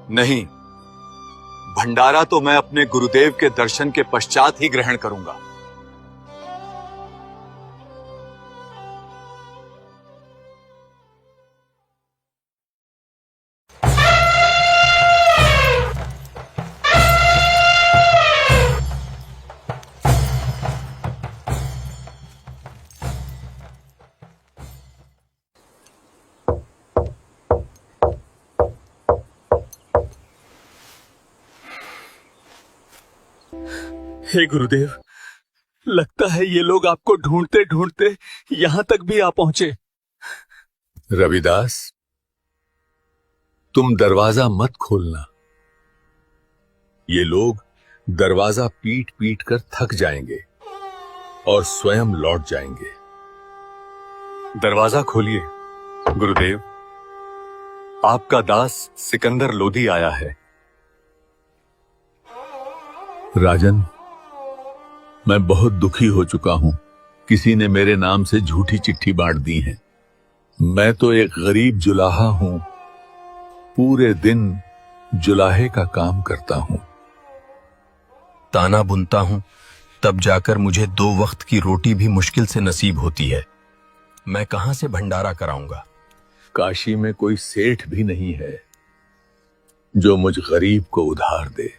नहीं, भंडारा तो मैं अपने गुरुदेव के दर्शन के पश्चात ही ग्रहण करूंगा। हे गुरुदेव, लगता है ये लोग आपको ढूंढते ढूंढते यहां तक भी आ पहुंचे। रविदास, तुम दरवाजा मत खोलना। ये लोग दरवाजा पीट पीट कर थक जाएंगे और स्वयं लौट जाएंगे। दरवाजा खोलिए गुरुदेव, आपका दास सिकंदर लोधी आया है। राजन, मैं बहुत दुखी हो चुका हूं। किसी ने मेरे नाम से झूठी चिट्ठी बांट दी है। मैं तो एक गरीब जुलाहा हूं, पूरे दिन जुलाहे का काम करता हूं। ताना बुनता हूं, तब जाकर मुझे 2 वक्त की रोटी भी मुश्किल से नसीब होती है। मैं कहां से भंडारा कराऊंगा? काशी में कोई सेठ भी नहीं है जो मुझ गरीब को उधार दे।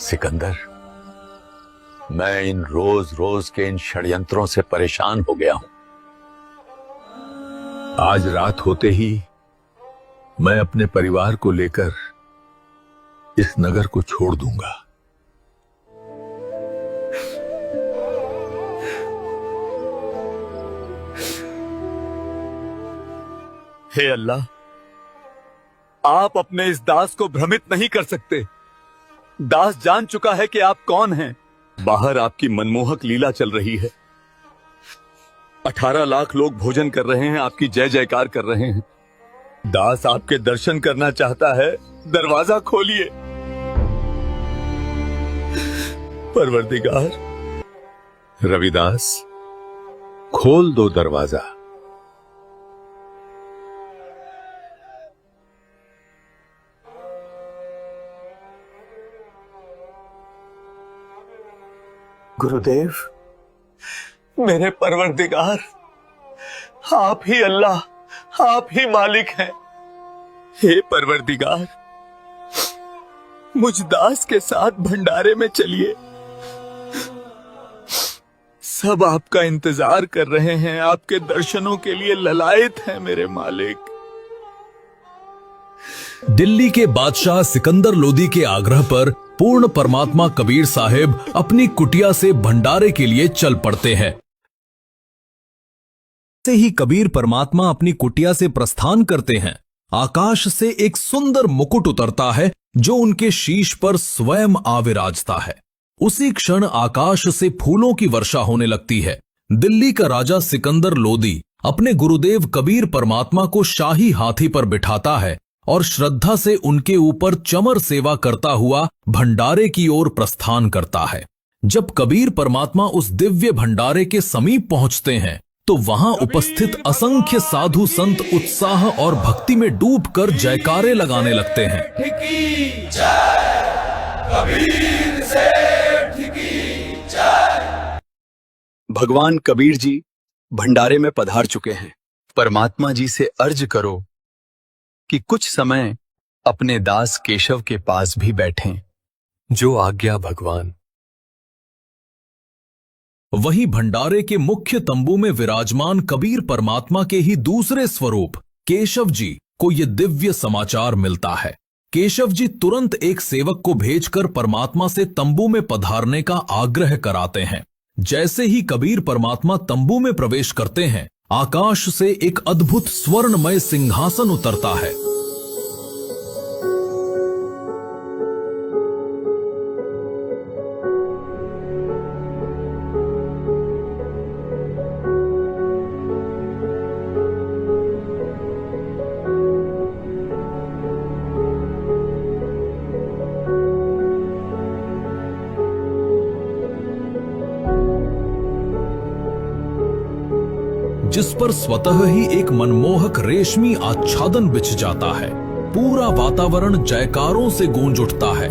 सिकंदर, मैं इन रोज रोज के इन षड्यंत्रों से परेशान हो गया हूं। आज रात होते ही मैं अपने परिवार को लेकर इस नगर को छोड़ दूंगा। हे अल्लाह, आप अपने इस दास को भ्रमित नहीं कर सकते। दास जान चुका है कि आप कौन हैं। बाहर आपकी मनमोहक लीला चल रही है। 18 लाख लोग भोजन कर रहे हैं, आपकी जय जयकार कर रहे हैं। दास आपके दर्शन करना चाहता है, दरवाजा खोलिए। परवरदिगार। रविदास, खोल दो दरवाजा। गुरुदेव, मेरे परवरदिगार, आप ही अल्लाह, आप ही मालिक हैं। हे परवरदिगार, मुझ दास के साथ भंडारे में चलिए। सब आपका इंतजार कर रहे हैं, आपके दर्शनों के लिए ललायत हैं मेरे मालिक। दिल्ली के बादशाह सिकंदर लोदी के आग्रह पर पूर्ण परमात्मा कबीर साहिब अपनी कुटिया से भंडारे के लिए चल पड़ते हैं। से ही कबीर परमात्मा अपनी कुटिया से प्रस्थान करते हैं, आकाश से एक सुंदर मुकुट उतरता है जो उनके शीश पर स्वयं आविराजता है। उसी क्षण आकाश से फूलों की वर्षा होने लगती है। दिल्ली का राजा सिकंदर लोदी अपने गुरुदेव कबीर परमात्मा को शाही हाथी पर बिठाता है और श्रद्धा से उनके ऊपर चमर सेवा करता हुआ भंडारे की ओर प्रस्थान करता है। जब कबीर परमात्मा उस दिव्य भंडारे के समीप पहुंचते हैं तो वहां उपस्थित असंख्य साधु संत उत्साह और भक्ति में डूबकर जयकारे लगाने लगते हैं। भगवान कबीर जी भंडारे में पधार चुके हैं। परमात्मा जी से अर्ज करो कि कुछ समय अपने दास केशव के पास भी बैठें। जो आज्ञा भगवान। वहीं भंडारे के मुख्य तंबू में विराजमान कबीर परमात्मा के ही दूसरे स्वरूप केशव जी को यह दिव्य समाचार मिलता है। केशव जी तुरंत एक सेवक को भेजकर परमात्मा से तंबू में पधारने का आग्रह कराते हैं। जैसे ही कबीर परमात्मा तंबू में प्रवेश करते हैं, आकाश से एक अद्भुत स्वर्णमय सिंहासन उतरता है। जिस पर स्वतः ही एक मनमोहक रेशमी आच्छादन बिछ जाता है। पूरा वातावरण जयकारों से गूंज उठता है।